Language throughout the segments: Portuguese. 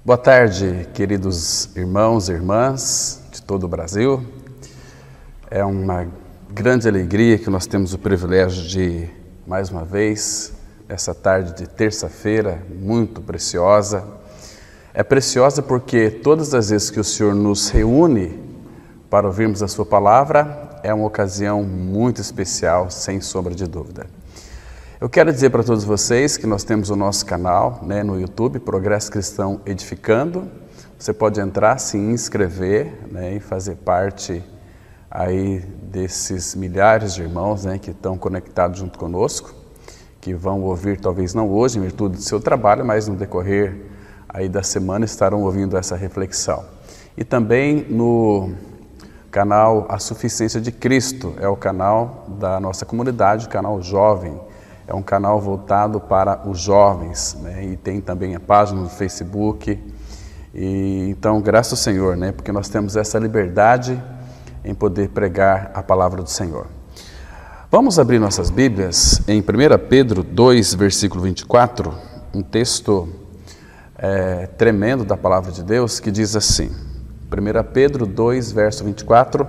Boa tarde, queridos irmãos e irmãs de todo o Brasil. É uma grande alegria que nós temos o privilégio de, mais uma vez, essa tarde de terça-feira, muito preciosa. É preciosa porque todas as vezes que o Senhor nos reúne para ouvirmos a Sua palavra, é uma ocasião muito especial, sem sombra de dúvida. Eu quero dizer para todos vocês que nós temos o nosso canal no YouTube, Progresso Cristão Edificando. Você pode entrar, se inscrever e fazer parte aí desses milhares de irmãos que estão conectados junto conosco, que vão ouvir, talvez não hoje, em virtude do seu trabalho, mas no decorrer aí da semana estarão ouvindo essa reflexão. E também no canal A Suficiência de Cristo, é o canal da nossa comunidade, o canal Jovem. É um canal voltado para os jovens, e tem também a página no Facebook. E então, graças ao Senhor, porque nós temos essa liberdade em poder pregar a palavra do Senhor. Vamos abrir nossas Bíblias em 1 Pedro 2, versículo 24, um texto tremendo da palavra de Deus que diz assim, 1 Pedro 2, verso 24,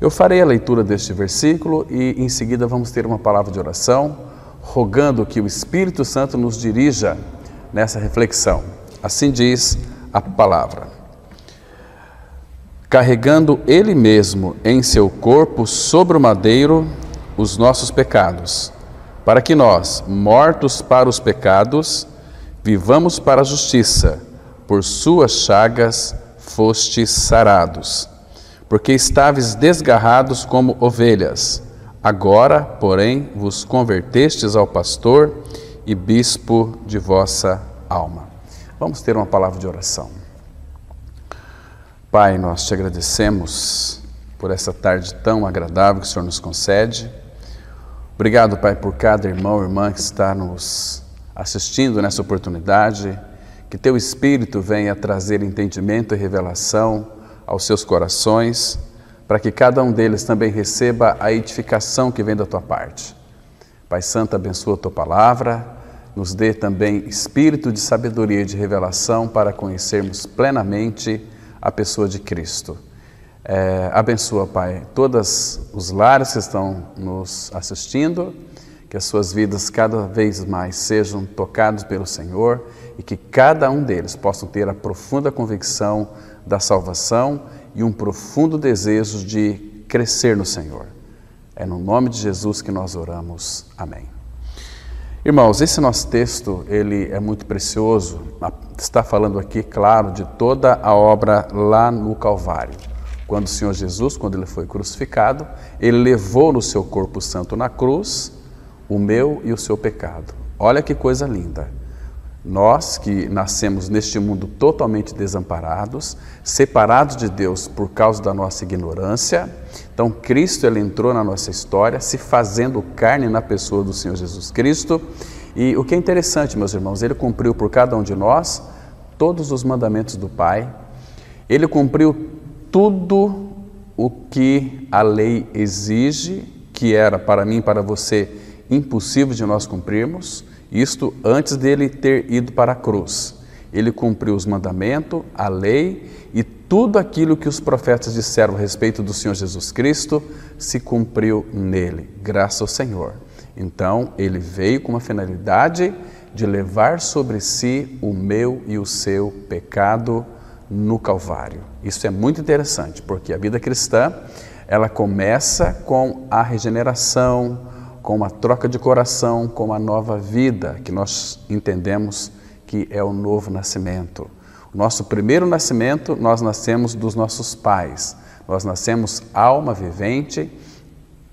eu farei a leitura deste versículo e em seguida vamos ter uma palavra de oração, rogando que o Espírito Santo nos dirija nessa reflexão. Assim diz a palavra. Carregando Ele mesmo em seu corpo sobre o madeiro os nossos pecados, para que nós, mortos para os pecados, vivamos para a justiça, por suas chagas fostes sarados, porque estáveis desgarrados como ovelhas. Agora, porém, vos convertestes ao pastor e bispo de vossa alma. Vamos ter uma palavra de oração. Pai, nós te agradecemos por essa tarde tão agradável que o Senhor nos concede. Obrigado, Pai, por cada irmão e irmã que está nos assistindo nessa oportunidade. Que teu Espírito venha trazer entendimento e revelação aos seus corações, para que cada um deles também receba a edificação que vem da tua parte. Pai Santo, abençoa a tua palavra, nos dê também espírito de sabedoria e de revelação para conhecermos plenamente a pessoa de Cristo. Abençoa, Pai, todos os lares que estão nos assistindo, que as suas vidas cada vez mais sejam tocados pelo Senhor e que cada um deles possam ter a profunda convicção da salvação e um profundo desejo de crescer no Senhor. É no nome de Jesus que nós oramos. Amém. Irmãos, esse nosso texto, ele é muito precioso. Está falando aqui, claro, de toda a obra lá no Calvário. Quando o Senhor Jesus, quando ele foi crucificado, ele levou no seu corpo santo na cruz o meu e o seu pecado. Olha que coisa linda. Nós que nascemos neste mundo totalmente desamparados, separados de Deus por causa da nossa ignorância, então Cristo ele entrou na nossa história, se fazendo carne na pessoa do Senhor Jesus Cristo. E o que é interessante, meus irmãos, ele cumpriu por cada um de nós todos os mandamentos do Pai, ele cumpriu tudo o que a lei exige, que era para mim e para você impossível de nós cumprirmos. Isto antes dele ter ido para a cruz. Ele cumpriu os mandamentos, a lei e tudo aquilo que os profetas disseram a respeito do Senhor Jesus Cristo se cumpriu nele, graças ao Senhor. Então, ele veio com uma finalidade de levar sobre si o meu e o seu pecado no Calvário. Isso é muito interessante, porque a vida cristã, ela começa com a regeneração, com uma troca de coração, com uma nova vida, que nós entendemos que é o novo nascimento. O nosso primeiro nascimento, nós nascemos dos nossos pais. Nós nascemos alma vivente,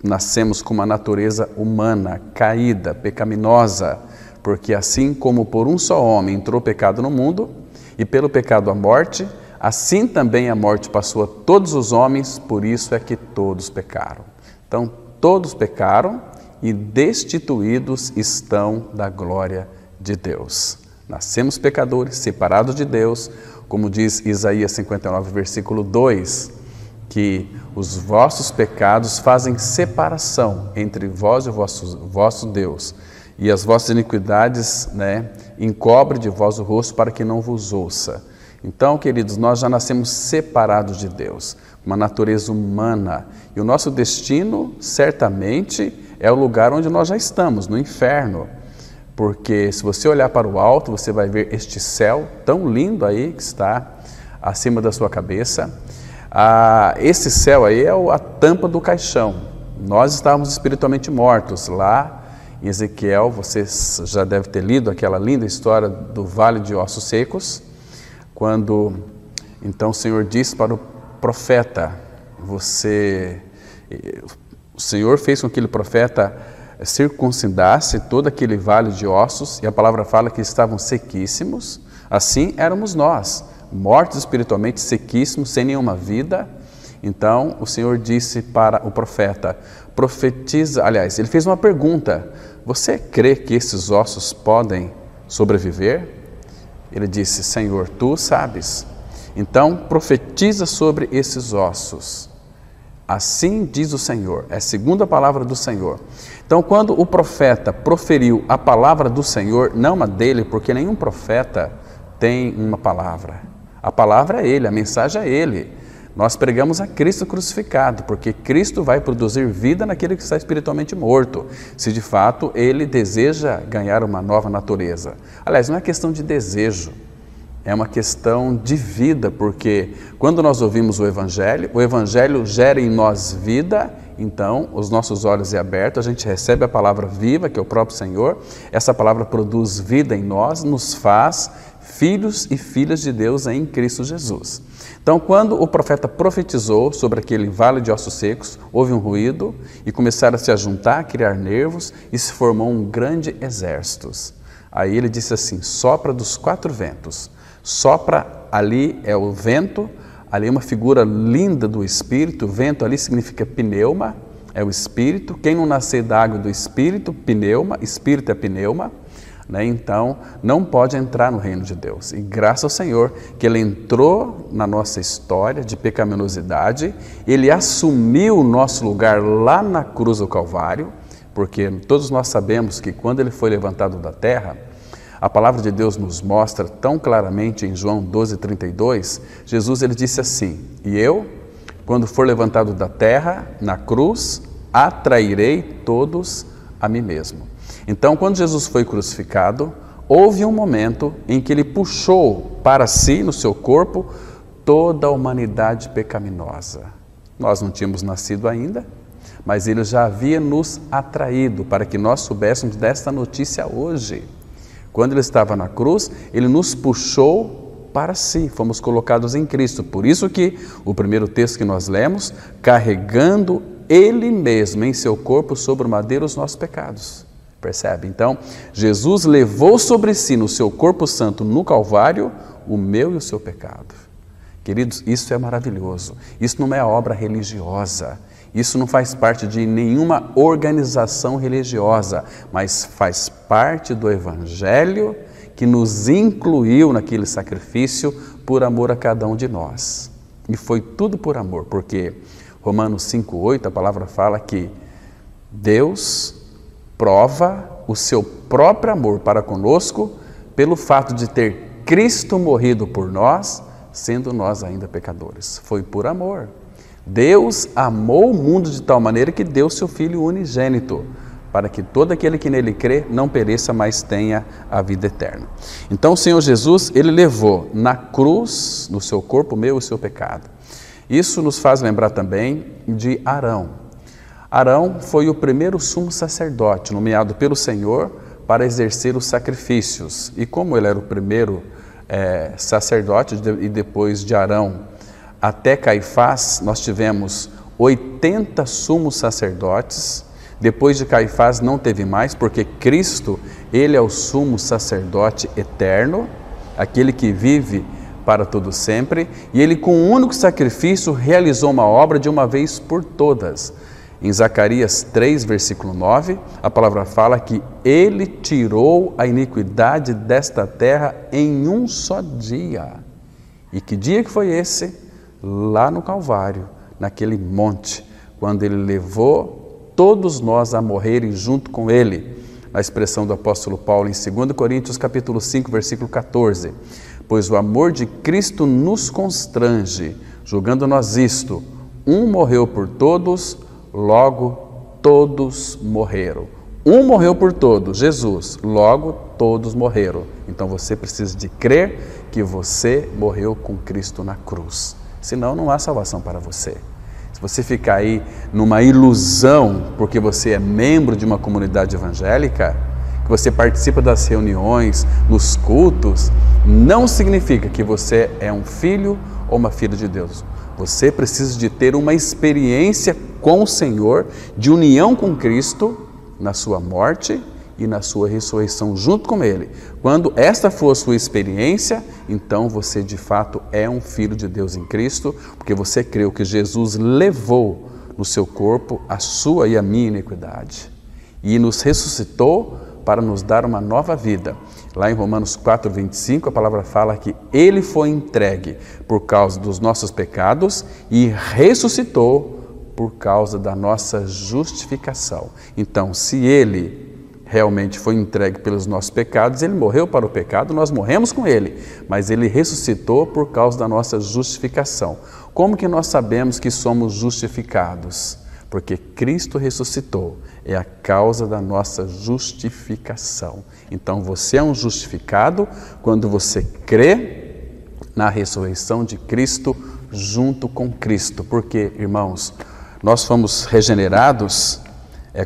nascemos com uma natureza humana, caída, pecaminosa, porque assim como por um só homem entrou o pecado no mundo, e pelo pecado a morte, assim também a morte passou a todos os homens, por isso é que todos pecaram. Então, todos pecaram, e destituídos estão da glória de Deus. Nascemos pecadores, separados de Deus, como diz Isaías 59, versículo 2, que os vossos pecados fazem separação entre vós e o vosso Deus, e as vossas iniquidades encobre de vós o rosto para que não vos ouça. Então, queridos, nós já nascemos separados de Deus, uma natureza humana. E o nosso destino, certamente, é o lugar onde nós já estamos, no inferno. Porque se você olhar para o alto, você vai ver este céu tão lindo aí que está acima da sua cabeça. Esse céu aí é a tampa do caixão. Nós estávamos espiritualmente mortos. Lá em Ezequiel, você já deve ter lido aquela linda história do Vale de Ossos Secos, quando então o Senhor disse para o profeta, o Senhor fez com que aquele profeta circuncidasse todo aquele vale de ossos, e a palavra fala que estavam sequíssimos. Assim éramos nós, mortos espiritualmente, sequíssimos, sem nenhuma vida. Então o Senhor disse para o profeta, profetiza, aliás, ele fez uma pergunta, você crê que esses ossos podem sobreviver? Ele disse, Senhor, tu sabes. Então profetiza sobre esses ossos. Assim diz o Senhor, é a segunda palavra do Senhor. Então, quando o profeta proferiu a palavra do Senhor, não a dele, porque nenhum profeta tem uma palavra. A palavra é ele, a mensagem é ele. Nós pregamos a Cristo crucificado, porque Cristo vai produzir vida naquele que está espiritualmente morto, se de fato ele deseja ganhar uma nova natureza. Aliás, não é questão de desejo, é uma questão de vida, porque quando nós ouvimos o Evangelho gera em nós vida, então os nossos olhos é aberto, a gente recebe a palavra viva, que é o próprio Senhor, essa palavra produz vida em nós, nos faz filhos e filhas de Deus em Cristo Jesus. Então, quando o profeta profetizou sobre aquele vale de ossos secos, houve um ruído e começaram a se juntar, a criar nervos e se formou um grande exército. Aí ele disse assim, sopra dos 4 ventos. Sopra, ali é o vento, ali é uma figura linda do Espírito, o vento ali significa pneuma, é o Espírito. Quem não nascer da água do Espírito, pneuma, Espírito é pneuma. Então, não pode entrar no reino de Deus. E graças ao Senhor que Ele entrou na nossa história de pecaminosidade, Ele assumiu o nosso lugar lá na cruz do Calvário, porque todos nós sabemos que quando Ele foi levantado da terra, a palavra de Deus nos mostra tão claramente em João 12:32, Jesus ele disse assim, e eu, quando for levantado da terra, na cruz, atrairei todos a mim mesmo. Então, quando Jesus foi crucificado, houve um momento em que ele puxou para si, no seu corpo, toda a humanidade pecaminosa. Nós não tínhamos nascido ainda, mas ele já havia nos atraído para que nós soubéssemos desta notícia hoje. Quando ele estava na cruz, ele nos puxou para si, fomos colocados em Cristo. Por isso que o primeiro texto que nós lemos, carregando ele mesmo em seu corpo sobre o madeiro os nossos pecados. Percebe? Então, Jesus levou sobre si, no seu corpo santo, no Calvário, o meu e o seu pecado. Queridos, isso é maravilhoso. Isso não é a obra religiosa. Isso não faz parte de nenhuma organização religiosa, mas faz parte do Evangelho que nos incluiu naquele sacrifício por amor a cada um de nós. E foi tudo por amor, porque Romanos 5:8, a palavra fala que Deus prova o seu próprio amor para conosco pelo fato de ter Cristo morrido por nós, sendo nós ainda pecadores. Foi por amor. Deus amou o mundo de tal maneira que deu seu Filho unigênito, para que todo aquele que nele crê não pereça, mas tenha a vida eterna. Então o Senhor Jesus, ele levou na cruz, no seu corpo, o meu e o seu pecado. Isso nos faz lembrar também de Arão. Arão foi o primeiro sumo sacerdote, nomeado pelo Senhor para exercer os sacrifícios. E como ele era o primeiro sacerdote, e depois de Arão até Caifás, nós tivemos 80 sumos sacerdotes. Depois de Caifás não teve mais, porque Cristo, ele é o sumo sacerdote eterno, aquele que vive para todo sempre, e ele com um único sacrifício realizou uma obra de uma vez por todas. Em Zacarias 3, versículo 9, a palavra fala que ele tirou a iniquidade desta terra em um só dia. E que dia que foi esse? Lá no Calvário, naquele monte, quando ele levou todos nós a morrerem junto com ele. A expressão do apóstolo Paulo em 2 Coríntios capítulo 5, versículo 14. pois o amor de Cristo nos constrange, julgando nós isto: um morreu por todos, logo todos morreram. Um morreu por todos, Jesus, logo todos morreram. Então você precisa de crer que você morreu com Cristo na cruz. Senão não há salvação para você. Se você ficar aí numa ilusão porque você é membro de uma comunidade evangélica, que você participa das reuniões, nos cultos, não significa que você é um filho ou uma filha de Deus. Você precisa de ter uma experiência com o Senhor, de união com Cristo, na sua morte e na sua ressurreição junto com Ele. Quando esta for a sua experiência, então você de fato é um filho de Deus em Cristo, porque você creu que Jesus levou no seu corpo a sua e a minha iniquidade e nos ressuscitou para nos dar uma nova vida. Lá em Romanos 4:25, a palavra fala que Ele foi entregue por causa dos nossos pecados e ressuscitou por causa da nossa justificação. Então, se Ele realmente foi entregue pelos nossos pecados, Ele morreu para o pecado, nós morremos com Ele, mas Ele ressuscitou por causa da nossa justificação. Como que nós sabemos que somos justificados? Porque Cristo ressuscitou, é a causa da nossa justificação. Então você é um justificado quando você crê na ressurreição de Cristo junto com Cristo. Porque, irmãos, nós fomos regenerados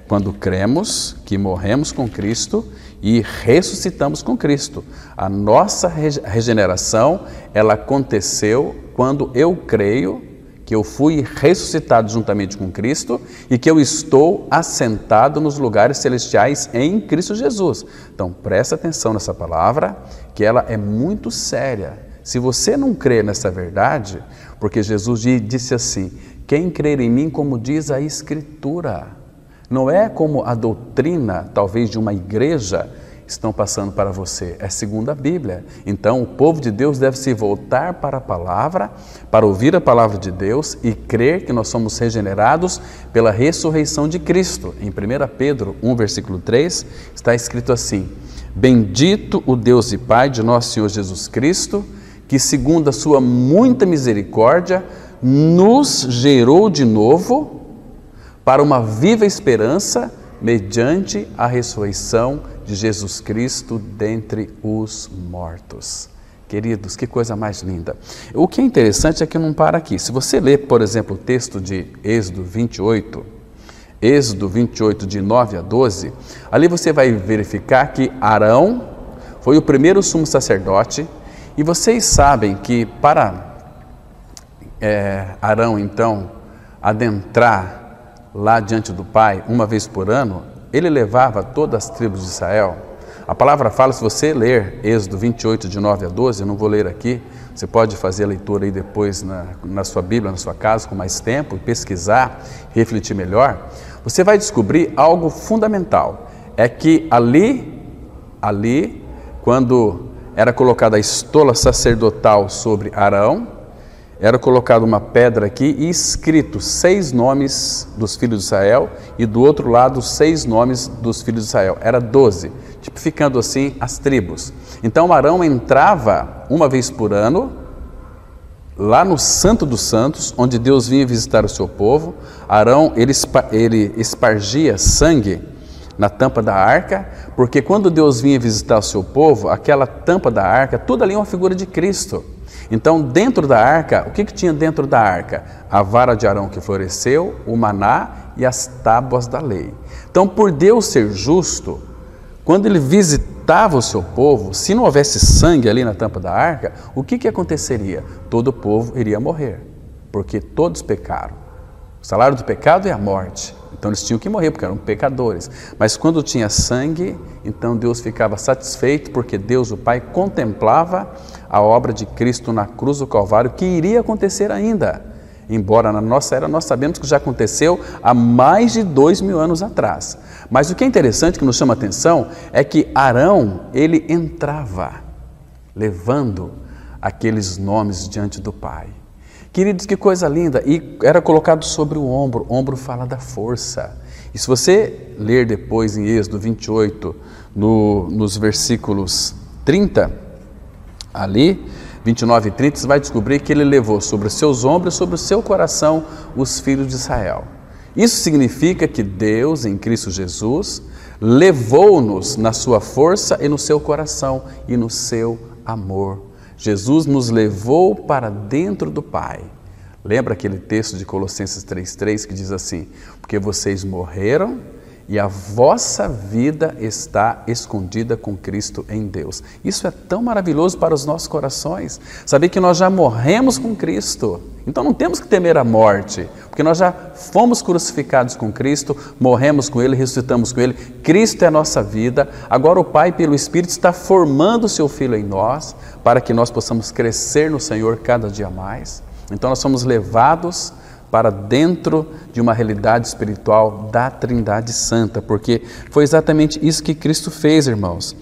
quando cremos que morremos com Cristo e ressuscitamos com Cristo. A nossa regeneração, ela aconteceu quando eu creio que eu fui ressuscitado juntamente com Cristo e que eu estou assentado nos lugares celestiais em Cristo Jesus. Então, presta atenção nessa palavra, que ela é muito séria. Se você não crê nessa verdade, porque Jesus disse assim: quem crer em mim, como diz a Escritura, não é como a doutrina, talvez, de uma igreja estão passando para você, é segundo a Bíblia. Então o povo de Deus deve se voltar para a palavra, para ouvir a palavra de Deus e crer que nós somos regenerados pela ressurreição de Cristo. Em 1 Pedro 1, versículo 3, está escrito assim: bendito o Deus e Pai de nosso Senhor Jesus Cristo, que segundo a sua muita misericórdia nos gerou de novo para uma viva esperança mediante a ressurreição de Jesus Cristo dentre os mortos. Queridos, que coisa mais linda. O que é interessante é que não para aqui. Se você ler, por exemplo, o texto de Êxodo 28, de 9 a 12, ali você vai verificar que Arão foi o primeiro sumo sacerdote, e vocês sabem que para Arão, então, adentrar lá diante do Pai, uma vez por ano, ele levava todas as tribos de Israel. A palavra fala, se você ler Êxodo 28, de 9 a 12, eu não vou ler aqui, você pode fazer a leitura aí depois na sua Bíblia, na sua casa, com mais tempo, e pesquisar, refletir melhor, você vai descobrir algo fundamental. É que ali, quando era colocada a estola sacerdotal sobre Arão, era colocada uma pedra aqui e escrito 6 nomes dos filhos de Israel e do outro lado 6 nomes dos filhos de Israel. Era 12, tipificando assim as tribos. Então Arão entrava uma vez por ano lá no Santo dos Santos, onde Deus vinha visitar o seu povo. Arão, ele espargia sangue na tampa da arca, porque quando Deus vinha visitar o seu povo, aquela tampa da arca, tudo ali é uma figura de Cristo. Então, dentro da arca, o que tinha dentro da arca? A vara de Arão que floresceu, o maná e as tábuas da lei. Então, por Deus ser justo, quando ele visitava o seu povo, se não houvesse sangue ali na tampa da arca, o que aconteceria? Todo o povo iria morrer, porque todos pecaram. O salário do pecado é a morte. Então eles tinham que morrer porque eram pecadores. Mas quando tinha sangue, então Deus ficava satisfeito, porque Deus, o Pai, contemplava a obra de Cristo na cruz do Calvário, que iria acontecer ainda. Embora na nossa era nós sabemos que já aconteceu há mais de 2000 anos atrás. Mas o que é interessante, que nos chama a atenção, é que Arão, ele entrava levando aqueles nomes diante do Pai. Queridos, que coisa linda! E era colocado sobre o ombro fala da força. E se você ler depois em Êxodo 28, nos versículos 30, ali, 29 e 30, você vai descobrir que ele levou sobre os seus ombros, sobre o seu coração, os filhos de Israel. Isso significa que Deus, em Cristo Jesus, levou-nos na sua força e no seu coração e no seu amor. Jesus nos levou para dentro do Pai. Lembra aquele texto de Colossenses 3,3 que diz assim: porque vocês morreram e a vossa vida está escondida com Cristo em Deus. Isso é tão maravilhoso para os nossos corações, saber que nós já morremos com Cristo. Então não temos que temer a morte, porque nós já fomos crucificados com Cristo, morremos com Ele, ressuscitamos com Ele. Cristo é a nossa vida. Agora o Pai, pelo Espírito, está formando o seu Filho em nós, para que nós possamos crescer no Senhor cada dia mais. Então nós somos levados para dentro de uma realidade espiritual da Trindade Santa, porque foi exatamente isso que Cristo fez, irmãos.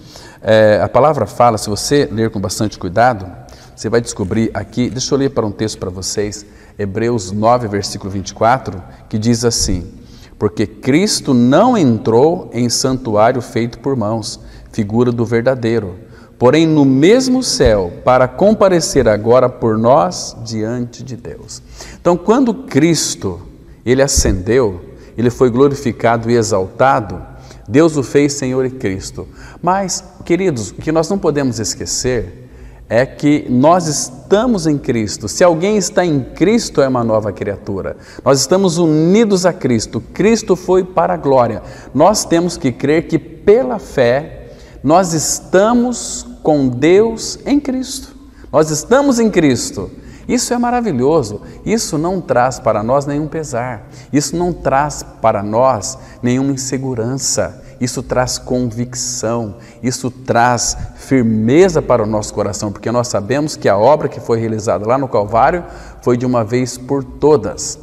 A palavra fala, se você ler com bastante cuidado, você vai descobrir aqui, deixa eu ler para um texto para vocês, Hebreus 9, versículo 24, que diz assim: porque Cristo não entrou em santuário feito por mãos, figura do verdadeiro, porém no mesmo céu, para comparecer agora por nós diante de Deus. Então, quando Cristo, Ele ascendeu, Ele foi glorificado e exaltado, Deus o fez Senhor e Cristo. Mas, queridos, o que nós não podemos esquecer é que nós estamos em Cristo. Se alguém está em Cristo, é uma nova criatura. Nós estamos unidos a Cristo. Cristo foi para a glória. Nós temos que crer que pela fé nós estamos com Deus em Cristo. Nós estamos em Cristo. Isso é maravilhoso. Isso não traz para nós nenhum pesar. Isso não traz para nós nenhuma insegurança. Isso traz convicção. Isso traz firmeza para o nosso coração, porque nós sabemos que a obra que foi realizada lá no Calvário foi de uma vez por todas.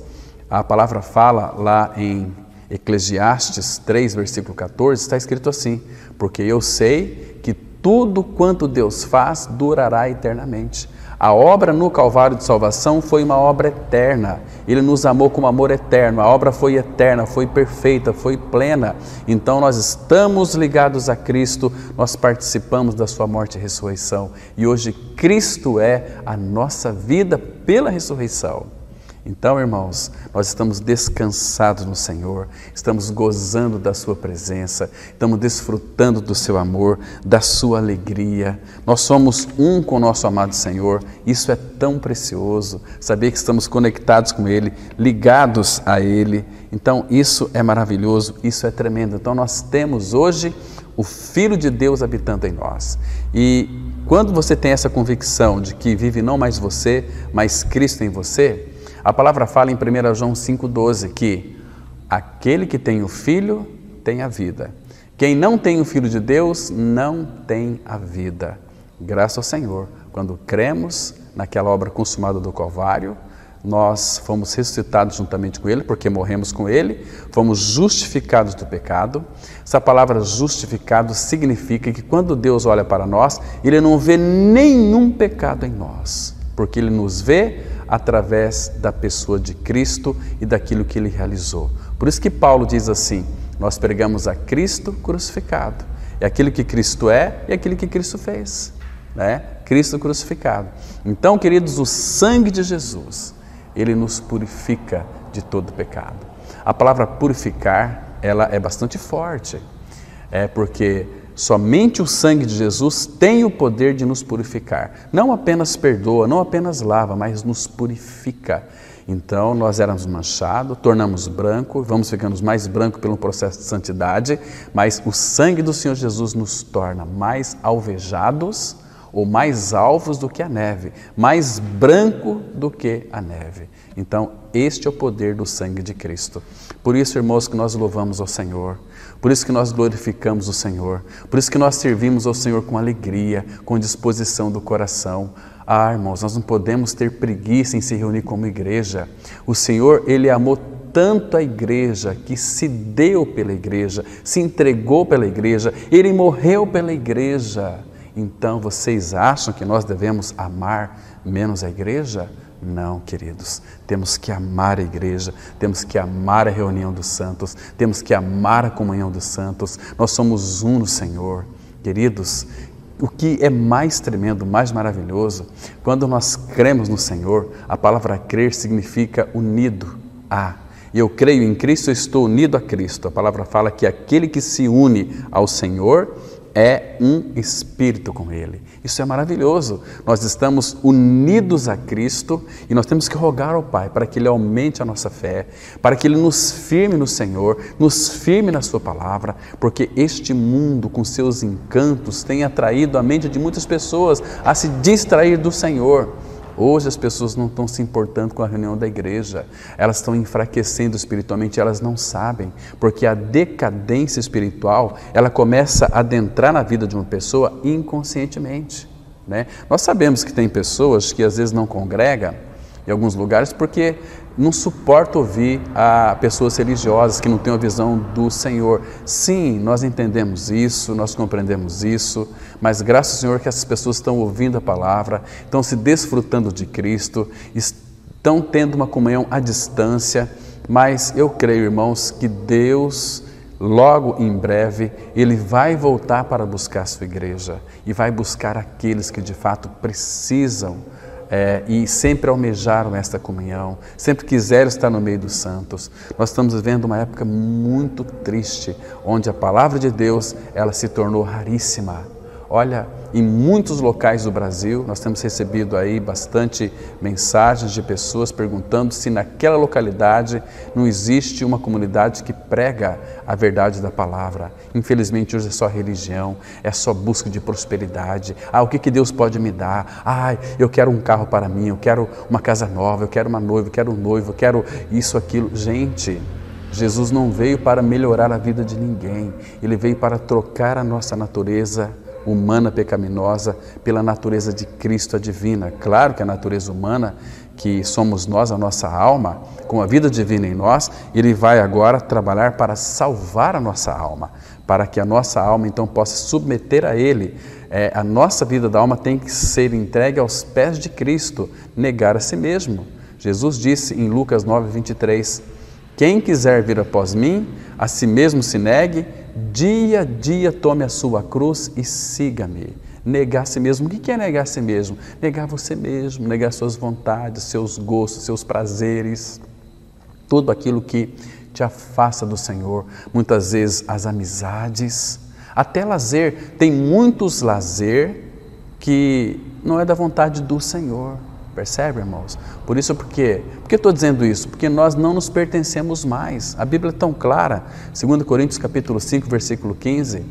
A palavra fala lá em Eclesiastes 3, versículo 14, está escrito assim: porque eu sei que tudo quanto Deus faz durará eternamente. A obra no Calvário de salvação foi uma obra eterna. Ele nos amou com amor eterno. A obra foi eterna, foi perfeita, foi plena. Então nós estamos ligados a Cristo, nós participamos da sua morte e ressurreição. E hoje Cristo é a nossa vida pela ressurreição. Então, irmãos, nós estamos descansados no Senhor, estamos gozando da sua presença, estamos desfrutando do seu amor, da sua alegria. Nós somos um com o nosso amado Senhor. Isso é tão precioso, saber que estamos conectados com Ele, ligados a Ele. Então, isso é maravilhoso, isso é tremendo. Então, nós temos hoje o Filho de Deus habitando em nós. E quando você tem essa convicção de que vive não mais você, mas Cristo em você, a palavra fala em 1 João 5,12 que aquele que tem o Filho tem a vida. Quem não tem o Filho de Deus não tem a vida. Graças ao Senhor, quando cremos naquela obra consumada do Calvário, nós fomos ressuscitados juntamente com Ele, porque morremos com Ele, fomos justificados do pecado. Essa palavra justificado significa que quando Deus olha para nós, Ele não vê nenhum pecado em nós, porque Ele nos vê através da pessoa de Cristo e daquilo que Ele realizou. Por isso que Paulo diz assim: nós pregamos a Cristo crucificado. É aquilo que Cristo é e aquilo que Cristo fez, né? Cristo crucificado. Então, queridos, o sangue de Jesus, Ele nos purifica de todo pecado. A palavra purificar, ela é bastante forte, porque somente o sangue de Jesus tem o poder de nos purificar. Não apenas perdoa, não apenas lava, mas nos purifica. Então, nós éramos manchados, tornamos branco, vamos ficando mais branco pelo processo de santidade, mas o sangue do Senhor Jesus nos torna mais alvejados ou mais alvos do que a neve, mais branco do que a neve. Então, este é o poder do sangue de Cristo. Por isso, irmãos, que nós louvamos ao Senhor, por isso que nós glorificamos o Senhor, por isso que nós servimos ao Senhor com alegria, com disposição do coração. Ah, irmãos, nós não podemos ter preguiça em se reunir como igreja. O Senhor, Ele amou tanto a igreja que se deu pela igreja, se entregou pela igreja, Ele morreu pela igreja. Então, vocês acham que nós devemos amar menos a igreja? Não, queridos, temos que amar a igreja, temos que amar a reunião dos santos, temos que amar a comunhão dos santos. Nós somos um no Senhor. Queridos, o que é mais tremendo, mais maravilhoso, quando nós cremos no Senhor, a palavra crer significa unido a. E eu creio em Cristo, eu estou unido a Cristo. A palavra fala que aquele que se une ao Senhor é um espírito com Ele. Isso é maravilhoso. Nós estamos unidos a Cristo e nós temos que rogar ao Pai para que Ele aumente a nossa fé, para que Ele nos firme no Senhor, nos firme na Sua palavra, porque este mundo com seus encantos tem atraído a mente de muitas pessoas a se distrair do Senhor. Hoje as pessoas não estão se importando com a reunião da igreja, elas estão enfraquecendo espiritualmente, elas não sabem, porque a decadência espiritual, ela começa a adentrar na vida de uma pessoa inconscientemente, né? Nós sabemos que tem pessoas que às vezes não congregam em alguns lugares porque não suportam ouvir a pessoas religiosas que não têm a visão do Senhor. Sim, nós entendemos isso, nós compreendemos isso, mas graças ao Senhor que essas pessoas estão ouvindo a palavra, estão se desfrutando de Cristo, estão tendo uma comunhão à distância, mas eu creio, irmãos, que Deus, logo em breve, Ele vai voltar para buscar a sua igreja e vai buscar aqueles que de fato precisam e sempre almejaram esta comunhão, sempre quiseram estar no meio dos santos. Nós estamos vivendo uma época muito triste, onde a palavra de Deus, ela se tornou raríssima. Olha, em muitos locais do Brasil, nós temos recebido aí bastante mensagens de pessoas perguntando se naquela localidade não existe uma comunidade que prega a verdade da palavra. Infelizmente hoje é só religião, é só busca de prosperidade. O que Deus pode me dar? Eu quero um carro para mim, eu quero uma casa nova, eu quero uma noiva, eu quero um noivo, eu quero isso, aquilo. Gente, Jesus não veio para melhorar a vida de ninguém, Ele veio para trocar a nossa natureza humana pecaminosa pela natureza de Cristo, a divina. Claro que a natureza humana, que somos nós, a nossa alma, com a vida divina em nós, Ele vai agora trabalhar para salvar a nossa alma, para que a nossa alma então possa submeter a Ele. A nossa vida da alma tem que ser entregue aos pés de Cristo, negar a si mesmo. Jesus disse em Lucas 9:23, quem quiser vir após mim, a si mesmo se negue, dia a dia tome a sua cruz e siga-me. Negar a si mesmo. O que é negar a si mesmo? Negar você mesmo, negar suas vontades, seus gostos, seus prazeres, tudo aquilo que te afasta do Senhor. Muitas vezes as amizades, até lazer. Tem muitos lazer que não é da vontade do Senhor. Percebe, irmãos? Por isso, por quê? Por que estou dizendo isso? Porque nós não nos pertencemos mais. A Bíblia é tão clara, 2 Coríntios capítulo 5, versículo 15,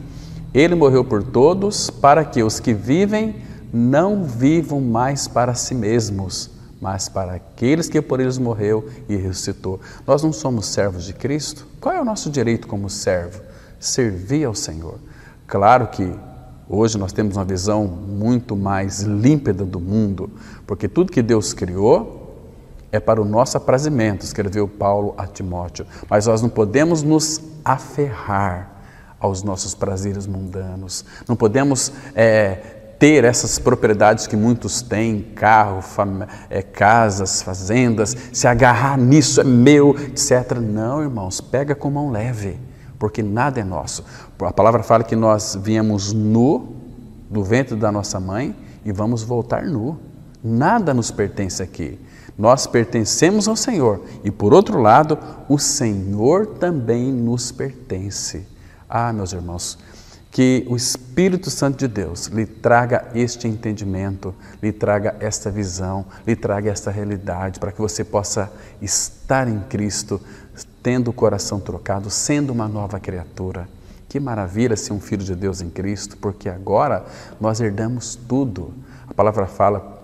Ele morreu por todos para que os que vivem não vivam mais para si mesmos, mas para aqueles que por eles morreu e ressuscitou. Nós não somos servos de Cristo? Qual é o nosso direito como servo? Servir ao Senhor. Claro que hoje nós temos uma visão muito mais límpida do mundo, porque tudo que Deus criou é para o nosso aprazimento, escreveu Paulo a Timóteo. Mas nós não podemos nos aferrar aos nossos prazeres mundanos, não podemos ter essas propriedades que muitos têm, carro, casas, fazendas, se agarrar nisso, é meu, etc. Não, irmãos, pega com mão leve, porque nada é nosso. A palavra fala que nós viemos nu do ventre da nossa mãe e vamos voltar nu. Nada nos pertence aqui. Nós pertencemos ao Senhor e, por outro lado, o Senhor também nos pertence. Meus irmãos, que o Espírito Santo de Deus lhe traga este entendimento, lhe traga esta visão, lhe traga esta realidade, para que você possa estar em Cristo, tendo o coração trocado, sendo uma nova criatura. Que maravilha ser um filho de Deus em Cristo, porque agora nós herdamos tudo. A palavra fala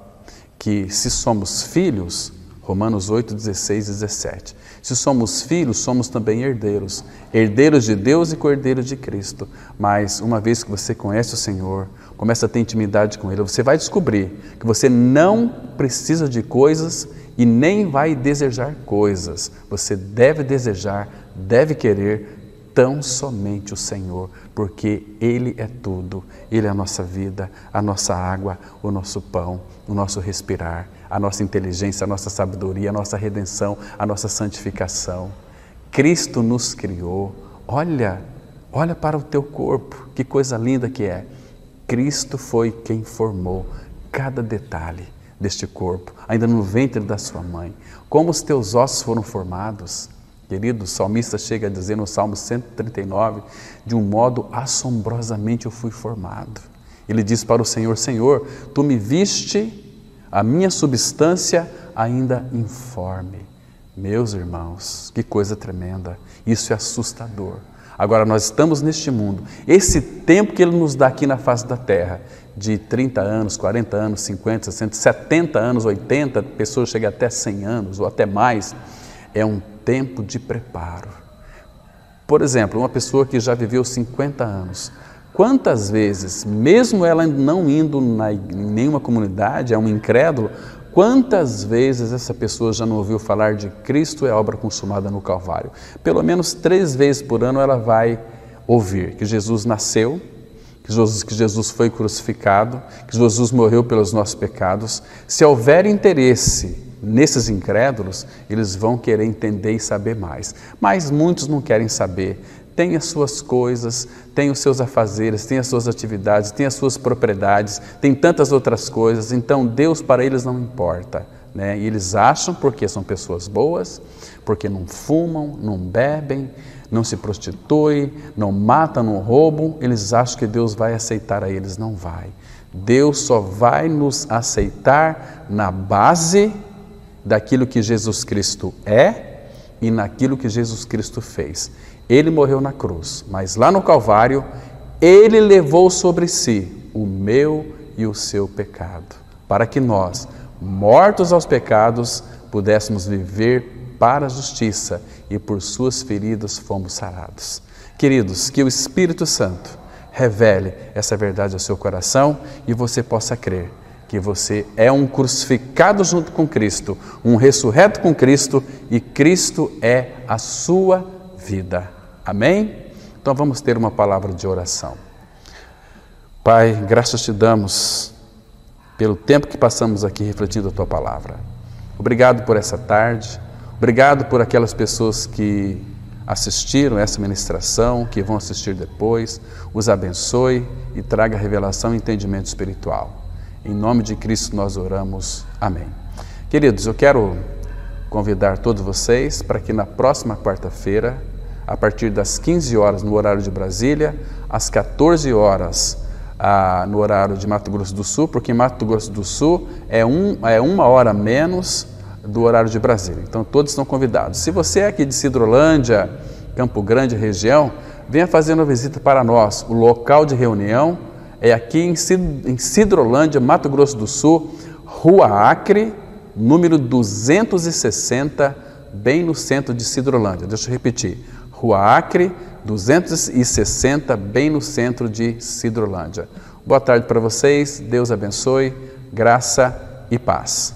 que se somos filhos, Romanos 8, 16 e 17, se somos filhos, somos também herdeiros, herdeiros de Deus e co-herdeiros de Cristo. Mas uma vez que você conhece o Senhor, começa a ter intimidade com Ele, você vai descobrir que você não precisa de coisas e nem vai desejar coisas. Você deve desejar, deve querer tão somente o Senhor, porque Ele é tudo. Ele é a nossa vida, a nossa água, o nosso pão, o nosso respirar, a nossa inteligência, a nossa sabedoria, a nossa redenção, a nossa santificação. Cristo nos criou. Olha para o teu corpo, que coisa linda que é. Cristo foi quem formou cada detalhe deste corpo, ainda no ventre da sua mãe. Como os teus ossos foram formados. Querido, o salmista chega a dizer no Salmo 139, de um modo assombrosamente eu fui formado. Ele diz para o Senhor, Senhor, tu me viste a minha substância ainda informe. Meus irmãos, que coisa tremenda, isso é assustador. Agora nós estamos neste mundo, esse tempo que Ele nos dá aqui na face da terra, de 30 anos, 40 anos, 50, 60, 70 anos, 80, pessoas chegam até 100 anos ou até mais, é um tempo de preparo. Por exemplo, uma pessoa que já viveu 50 anos, quantas vezes, mesmo ela não indo em nenhuma comunidade, é um incrédulo, quantas vezes essa pessoa já não ouviu falar de Cristo é a obra consumada no Calvário? Pelo menos 3 vezes por ano ela vai ouvir que Jesus nasceu, que Jesus foi crucificado, que Jesus morreu pelos nossos pecados. Se houver interesse nesses incrédulos, eles vão querer entender e saber mais. Mas muitos não querem saber. Tem as suas coisas, tem os seus afazeres, tem as suas atividades, tem as suas propriedades, tem tantas outras coisas. Então Deus para eles não importa, né? E eles acham, porque são pessoas boas, porque não fumam, não bebem, não se prostituem, não matam, não roubam, eles acham que Deus vai aceitar a eles. Não vai. Deus só vai nos aceitar na base daquilo que Jesus Cristo é e naquilo que Jesus Cristo fez. Ele morreu na cruz, mas lá no Calvário, Ele levou sobre si o meu e o seu pecado, para que nós, mortos aos pecados, pudéssemos viver para a justiça e por suas feridas fomos sarados. Queridos, que o Espírito Santo revele essa verdade ao seu coração e você possa crer que você é um crucificado junto com Cristo, um ressurreto com Cristo e Cristo é a sua vida. Amém? Então vamos ter uma palavra de oração. Pai, graças te damos pelo tempo que passamos aqui refletindo a tua palavra. Obrigado por essa tarde, obrigado por aquelas pessoas que assistiram essa ministração, que vão assistir depois. Os abençoe e traga revelação e entendimento espiritual. Em nome de Cristo nós oramos. Amém. Queridos, eu quero convidar todos vocês para que na próxima quarta-feira, a partir das 15 horas no horário de Brasília, às 14 horas no horário de Mato Grosso do Sul, porque em Mato Grosso do Sul é uma hora menos do horário de Brasília. Então todos estão convidados. Se você é aqui de Sidrolândia, Campo Grande, região, venha fazer uma visita para nós. O local de reunião é aqui em Sidrolândia, Mato Grosso do Sul, Rua Acre, número 260, bem no centro de Sidrolândia. Deixa eu repetir. Rua Acre, 260, bem no centro de Sidrolândia. Boa tarde para vocês, Deus abençoe, graça e paz.